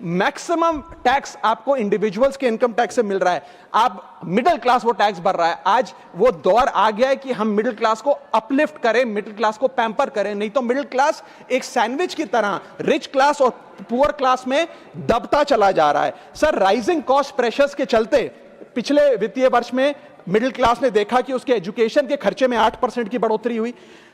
Maximum tax आपको individuals के income tax से मिल रहा है, आप मिडिल क्लास वो टैक्स भर रहा है। आज वो दौर आ गया है कि हम मिडिल क्लास को अपलिफ्ट करें, मिडिल क्लास को पैम्पर करें, नहीं तो मिडिल क्लास एक सैंडविच की तरह रिच क्लास और पुअर क्लास में दबता चला जा रहा है। सर, राइजिंग कॉस्ट प्रेशर्स के चलते पिछले वित्तीय वर्ष में मिडिल क्लास ने देखा कि उसके एजुकेशन के खर्चे में 8% की बढ़ोतरी हुई,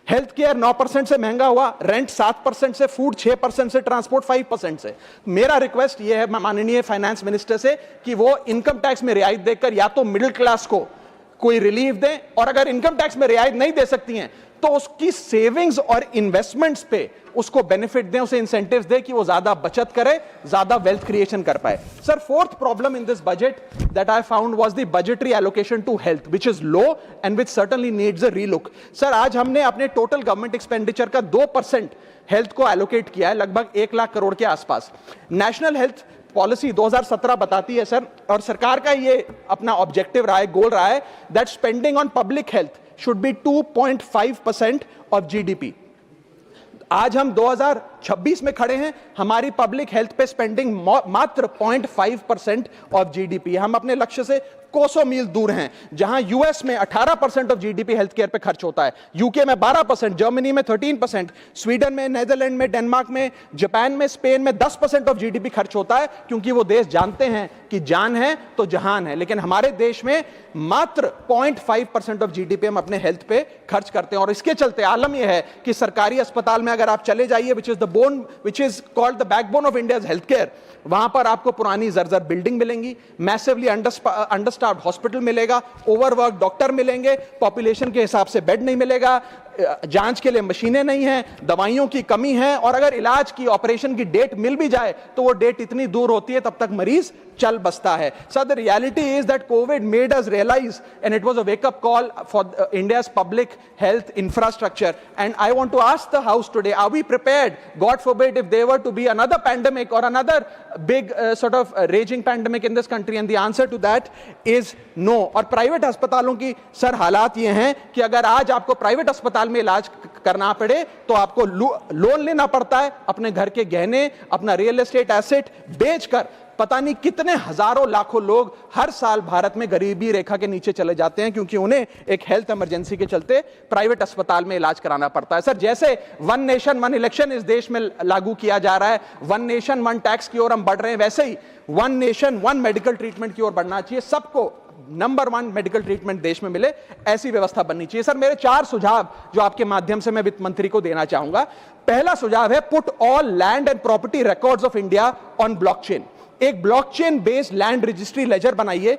हेल्थ केयर 9% से महंगा हुआ, रेंट 7% से, फूड 6% से, ट्रांसपोर्ट 5% से। मेरा रिक्वेस्ट यह है माननीय फाइनेंस मिनिस्टर से कि वो इनकम टैक्स में रियायत देकर या तो मिडिल क्लास को कोई रिलीफ दें, और अगर इनकम टैक्स में रियायत नहीं दे सकती हैं तो उसकी सेविंग्स और इन्वेस्टमेंट्स पे उसको बेनिफिट दें, उसे इंसेंटिव्स दें कि वो ज्यादा बचत करे, ज्यादा वेल्थ क्रिएशन कर पाए। Sir, fourth problem in this budget that I found was the budgetary allocation to health, which is low and which certainly needs a relook. Sir, आज हमने अपने टोटल गवर्नमेंट एक्सपेंडिचर का 2% हेल्थ को allocate किया है, लगभग 1 लाख करोड़ के आसपास। नेशनल हेल्थ पॉलिसी 2017 बताती है सर, और सरकार का ये अपना ऑब्जेक्टिव रहा है, गोल रहा है, that spending on public health should be 2.5% of GDP. आज हम 2026 में खड़े हैं, हमारी पब्लिक हेल्थ पे स्पेंडिंग मात्र 0.5% ऑफ जीडीपी। हम अपने लक्ष्य से कोसों मील दूर हैं। जहां यूएस में 18% ऑफ जीडीपी हेल्थ केयर पे खर्च होता है, यूके में 12%, जर्मनी में 13%, स्वीडन में, नेदरलैंड में, डेनमार्क में, जापान में, स्पेन में 10% ऑफ जीडीपी खर्च होता है, क्योंकि वो देश जानते हैं कि जान है तो जहान है। लेकिन हमारे देश में मात्र 0.5% ऑफ जीडीपी हम अपने हेल्थ पे खर्च करते हैं, और इसके चलते आलम यह है कि सरकारी अस्पताल में अगर आप चले जाइए, which is called the backbone of India's health care, वहां पर आपको पुरानी जर्जर बिल्डिंग मिलेंगी, मैसिवली अंडरस्टाफ्ड हॉस्पिटल मिलेगा, ओवरवर्क डॉक्टर मिलेंगे, पॉपुलेशन के हिसाब से बेड नहीं मिलेगा, जांच के लिए मशीनें नहीं हैं, दवाइयों की कमी है, और अगर इलाज की, ऑपरेशन की डेट मिल भी जाए तो वो डेट इतनी दूर होती है तब तक मरीज चल बसता है। Sir, the reality is that Covid made us realize and it was a wake up call for India's public health infrastructure, and I want to ask the house today, are we prepared, god forbid, if there were to be another pandemic or another big sort of raging pandemic in this country, and the answer to that is no। और private अस्पतालों की sir हालात ये हैं कि अगर आज आपको प्राइवेट अस्पताल में इलाज करना पड़े तो आपको लोन लेना पड़ता है, अपने घर के गहने, अपना रियल एस्टेट एसेट बेचकर पता नहीं कितने हजारों लाखों लोग हर साल भारत में गरीबी रेखा के नीचे चले जाते हैं, क्योंकि उन्हें एक हेल्थ इमरजेंसी के चलते प्राइवेट अस्पताल में इलाज कराना पड़ता है। सर, जैसे वन नेशन वन इलेक्शन इस देश में लागू किया जा रहा है, वन नेशन वन टैक्स की ओर हम बढ़ रहे हैं, वैसे ही one nation one medical treatment की ओर बढ़ना चाहिए। सबको नंबर 1 मेडिकल ट्रीटमेंट देश में मिले, ऐसी व्यवस्था बननी चाहिए। सर, मेरे 4 सुझाव जो आपके माध्यम से मैं वित्त मंत्री को देना चाहूंगा। पहला सुझाव है, put all land and property records of India on blockchain. एक blockchain based land registry ledger बनाइए।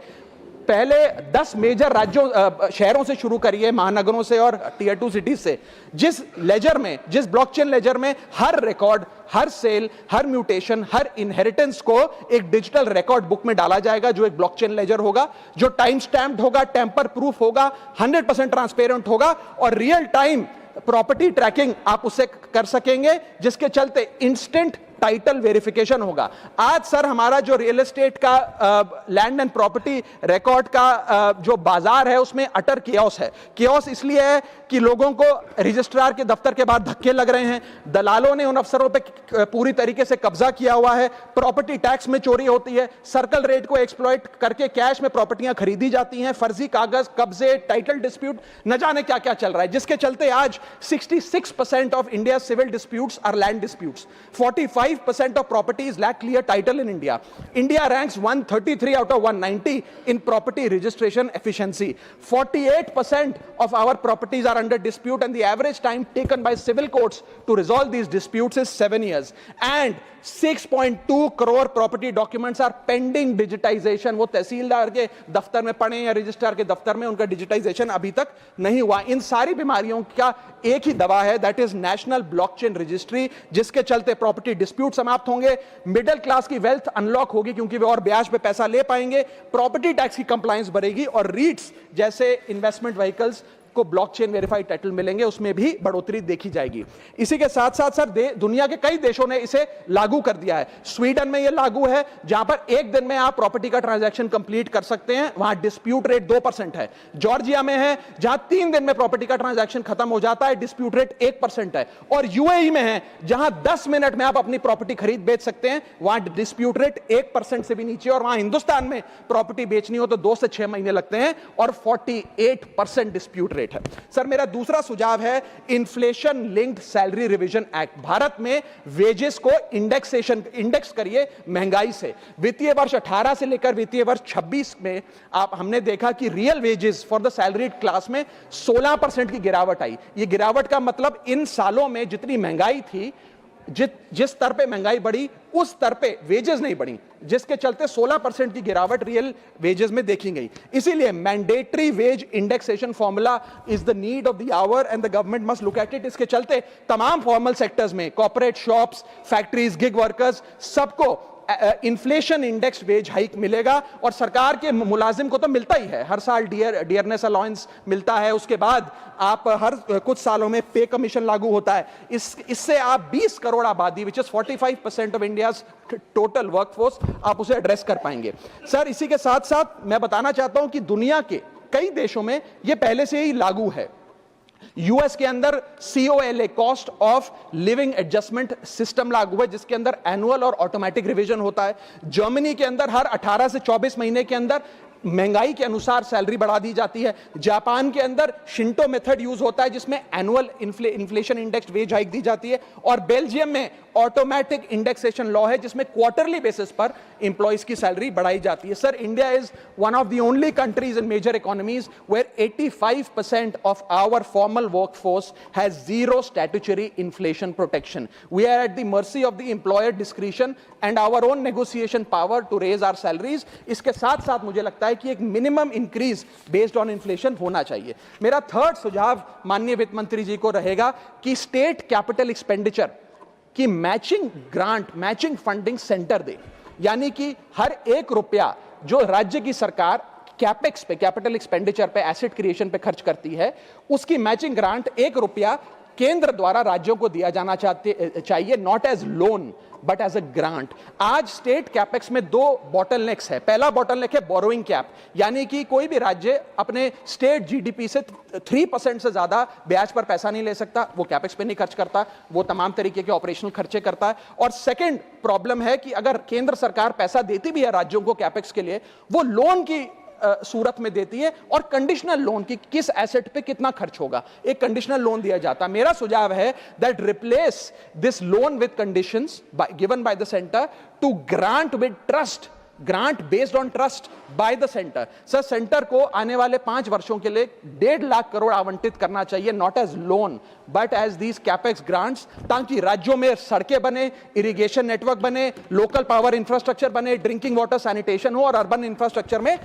पहले 10 मेजर राज्यों शहरों से शुरू करिए, महानगरों से और टियर 2 सिटीज से, जिस ब्लॉकचेन लेजर में हर रिकॉर्ड, हर सेल, हर म्यूटेशन, हर इनहेरिटेंस को एक डिजिटल रिकॉर्ड बुक में डाला जाएगा, जो एक ब्लॉकचेन लेजर होगा, जो टाइम स्टैम्प्ड होगा, टेम्पर प्रूफ होगा, 100% ट्रांसपेरेंट होगा, और रियल टाइम प्रॉपर्टी ट्रैकिंग आप उससे कर सकेंगे, जिसके चलते इंस्टेंट टाइटल वेरिफिकेशन होगा। आज सर, हमारा जो रियल एस्टेट का लैंड एंड प्रॉपर्टी रिकॉर्ड का जो बाजार है, उसमें अटर कियोस है। कियोस इसलिए है कि लोगों को रजिस्ट्रार के दफ्तर के बाहर धक्के लग रहे हैं, दलालों ने उन अफसरों पे पूरी तरीके से कब्जा किया हुआ है, प्रॉपर्टी टैक्स में चोरी होती है, सर्कल रेट को एक्सप्लॉइट करके कैश में प्रॉपर्टियां खरीदी जाती हैं, फर्जी कागज, कब्जे, टाइटल डिस्प्यूट, न जाने क्या क्या चल रहा है, जिसके चलते आज 66% of India civil disputes are land disputes, 45% of properties lack clear title in India. India ranks 133 out of 190 in property registration efficiency. 48% of our properties are under dispute, and the average time taken by civil courts to resolve these disputes is 7 years. And 6.2 crore property documents are pending digitization. वो तहसीलदार के दफ्तर में पड़े या registrar के दफ्तर में, उनका डिजिटाइजेशन अभी तक नहीं हुआ। इन सारी बीमारियों का एक ही दवा है, that is national blockchain registry, जिसके चलते प्रॉपर्टी डिस्प्यूट समाप्त होंगे, मिडिल क्लास की वेल्थ अनलॉक होगी, क्योंकि वे और ब्याज पे पैसा ले पाएंगे, प्रॉपर्टी टैक्स की कंप्लायंस बढ़ेगी, और रीट्स जैसे इन्वेस्टमेंट व्हीकल्स को ब्लॉकचेन वेरीफाइड टाइटल मिलेंगे, उसमें भी बढ़ोतरी देखी जाएगी। इसी के साथ साथ सर दुनिया के कई देशों ने इसे लागू कर दिया है। स्वीडन में यह लागू है, जहां पर एक दिन में आप प्रॉपर्टी का ट्रांजैक्शन कंप्लीट कर सकते हैं, वहां डिस्प्यूट रेट 2% है। जॉर्जिया में है, जहां 3 दिन में प्रॉपर्टी का ट्रांजैक्शन खत्म हो जाता है, डिस्प्यूट रेट 1% है। और यूएई में है, जहां 10 मिनट में आप अपनी प्रॉपर्टी खरीद बेच सकते हैं, वहां डिस्प्यूट रेट 1% से भी नीचे। और वहां हिंदुस्तान में प्रॉपर्टी बेचनी हो तो 2 से 6 महीने लगते हैं और 48% डिस्प्यूट रेट है। सर मेरा दूसरा सुझाव है inflation linked salary revision act. Bharat में वेजेस को इंडेक्स करिए महंगाई से। वित्तीय वर्ष 18 से लेकर वित्तीय वर्ष 26 में हमने देखा कि real wages for the salaried class में 16% की गिरावट आई। यह गिरावट का मतलब इन सालों में जितनी महंगाई थी, जिस स्तर पे महंगाई बढ़ी उस स्तर पे वेजेस नहीं बढ़ी, जिसके चलते 16% की गिरावट रियल वेजेस में देखी गई। इसीलिए mandatory wage indexation formula is the need of the hour and the government must look at it. इसके चलते तमाम फॉर्मल सेक्टर्स में, corporate, shops, factories, gig workers, सबको इन्फ्लेशन इंडेक्स वेज हाइक मिलेगा। और सरकार के मुलाजिम को तो मिलता ही है, हर साल डियरनेस अलाउंस मिलता है। उसके बाद आप हर कुछ सालों में पे कमीशन लागू होता है। इससे आप 20 करोड़ आबादी, which is 45% of India's total workforce, आप उसे एड्रेस कर पाएंगे। सर इसी के साथ साथ मैं बताना चाहता हूं कि दुनिया के कई देशों में यह पहले से ही लागू है। यूएस के अंदर COLA, cost of living adjustment system लागू है, जिसके अंदर एनुअल और ऑटोमेटिक रिवीजन होता है। जर्मनी के अंदर हर 18 से 24 महीने के अंदर महंगाई के अनुसार सैलरी बढ़ा दी जाती है। जापान के अंदर शिंटो मेथड यूज होता है, जिसमें annual inflation index wage hike दी जाती है। और बेल्जियम में ऑटोमेटिक इंडेक्सेशन लॉ है, जिसमें क्वार्टरली बेसिस पर एम्प्लॉइज की सैलरी बढ़ाई जाती है। Sir India is one of the only countries in major economies where 85% of our formal workforce has zero statutory inflation protection. We are at the mercy of the employer discretion and our own negotiation power to raise our salaries. इसके साथ साथ मुझे लगता है कि एक minimum increase based on inflation होना चाहिए। मेरा थर्ड सुझाव माननीय वित्त मंत्री जी को रहेगा कि स्टेट कैपिटल एक्सपेंडिचर की matching grant, matching funding centre दे। यानी कि हर 1 रुपया जो राज्य की सरकार कैपेक्स पे, कैपिटल एक्सपेंडिचर पे, एसेट क्रिएशन पे खर्च करती है, उसकी मैचिंग ग्रांट 1 रुपया केंद्र द्वारा राज्यों को दिया जाना चाहिए, not as loan but as a grant. आज स्टेट कैपेक्स में 2 बॉटलनेक्स है। पहला बॉटलनेक है बोरोइंग कैप, यानी कि कोई भी राज्य अपने स्टेट जीडीपी से 3% से ज्यादा ब्याज पर पैसा नहीं ले सकता, वो कैपेक्स पे नहीं खर्च करता, वो तमाम तरीके के ऑपरेशनल खर्चे करता है। और सेकंड प्रॉब्लम है कि अगर केंद्र सरकार पैसा देती भी है राज्यों को कैपेक्स के लिए, वो लोन की सूरत में देती है और कंडीशनल लोन की किस एसेट पे कितना खर्च होगा, एक कंडीशनल लोन दिया जाता है। मेरा सुझाव है that replace this loan with conditions given by the centre to grant with trust, grant based on trust by the centre. Sir centre को आने वाले 5 वर्षों के लिए 1.5 लाख करोड़ आवंटित करना चाहिए, not as loan but as these capex grants, ताकि राज्यों में सड़कें बने, इरिगेशन नेटवर्क बने, लोकल पावर इंफ्रास्ट्रक्चर बने, ड्रिंकिंग वाटर सैनिटेशन हो और अर्बन इंफ्रास्ट्रक्चर में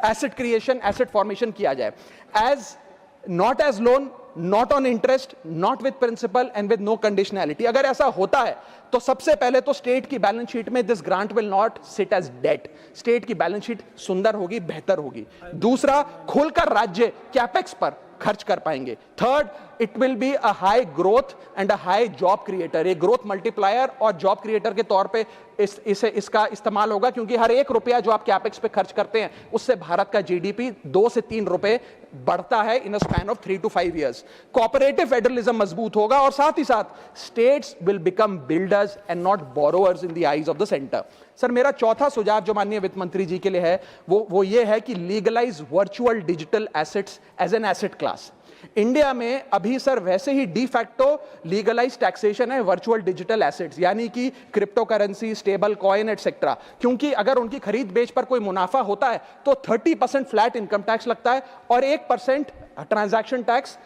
एसेट क्रिएशन, एसेट फॉर्मेशन किया जाए। As not as loan, not on interest, not with principal and with no conditionality. अगर ऐसा होता है तो सबसे पहले तो स्टेट की बैलेंस शीट में this grant will not sit as debt, state की बैलेंस शीट सुंदर होगी, बेहतर होगी। दूसरा, खुलकर राज्य कैपेक्स पर खर्च कर पाएंगे। Third, it will be a high growth and a high job creator, एक ग्रोथ मल्टीप्लायर और जॉब क्रिएटर के तौर पे इसका इस्तेमाल होगा, क्योंकि हर 1 रुपया जो आप कैपेक्स पे खर्च करते हैं उससे भारत का जीडीपी 2 से 3 रुपए बढ़ता है in a span of 3 to 5 years। Cooperative federalism मजबूत होगा और साथ ही साथ states will become builders and not borrowers in the eyes of the centre. Sir मेरा चौथा सुझाव जो माननीय वित्त मंत्री जी के लिए है वो ये है कि legalise virtual digital assets as an asset class. India में अभी सर वैसे ही डी फैक्टो लीगलाइज टैक्सेशन है वर्चुअल डिजिटल एसेट्स, यानी कि crypto currency, stable coin etcetera, क्योंकि अगर उनकी खरीद बेच पर कोई मुनाफा होता है तो 30% फ्लैट इनकम टैक्स लगता है और 1% ट्रांजैक्शन टैक्स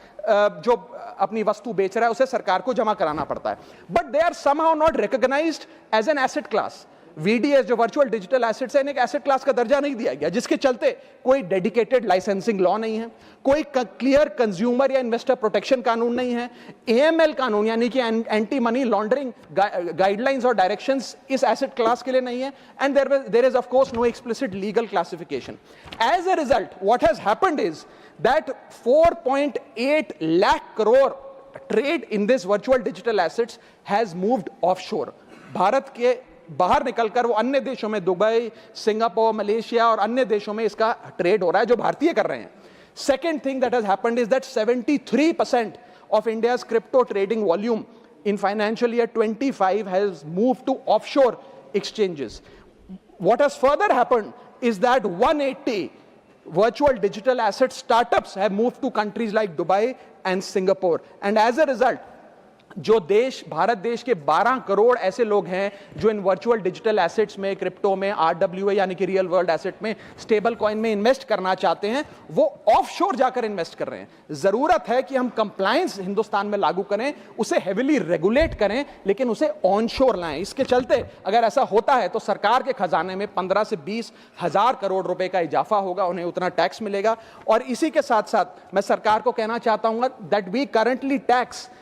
जो अपनी वस्तु बेच रहा है उसे सरकार को जमा कराना पड़ता है। But they are somehow not recognised as an asset class. VDS जो वर्चुअल डिजिटल एसेट्स है, एक एसेट क्लास का दर्जा नहीं दिया गया, जिसके चलते कोई डेडिकेटेड लाइसेंसिंग लॉ नहीं है, कोई क्लियर कंज्यूमर या इन्वेस्टर प्रोटेक्शन कानून नहीं है, एएमएल कानून यानी कि एंटी मनी लॉन्ड्रिंग गाइडलाइंस और डायरेक्शंस इस एसेट क्लास के लिए नहीं है, and there is of course no explicit legal classification. As a result what has happened is that 4.8 lakh crore trade in this virtual digital assets has moved offshore. Bharat के बाहर निकलकर वो अन्य देशों में, दुबई, सिंगापुर, मलेशिया और अन्य देशों में इसका ट्रेड हो रहा है जो भारतीय कर रहे हैं. Second thing that has happened is that 73% of India's crypto trading volume in financial year 25 has moved to offshore exchanges. What has further happened is that 180 virtual digital asset startups have moved to countries like Dubai and Singapore. And as a result, जो देश, भारत देश के 12 करोड़ ऐसे लोग हैं जो इन virtual digital assets में, crypto में, आरडब्ल्यूए यानी कि रियल वर्ल्ड एसेट में, स्टेबल कॉइन में इन्वेस्ट करना चाहते हैं, वो ऑफशोर जाकर इन्वेस्ट कर रहे हैं. जरूरत है कि हम कंप्लायंस हिंदुस्तान में लागू करें, उसे हेविली रेगुलेट करें, लेकिन उसे ऑनशोर लाएं. इसके चलते अगर ऐसा होता है तो सरकार के खजाने में 15 से 20 हजार करोड़ रुपए का इजाफा होगा, उन्हें उतना टैक्स मिलेगा. और इसी के साथ साथ मैं सरकार को कहना चाहता हूं दैट वी करंटली टैक्स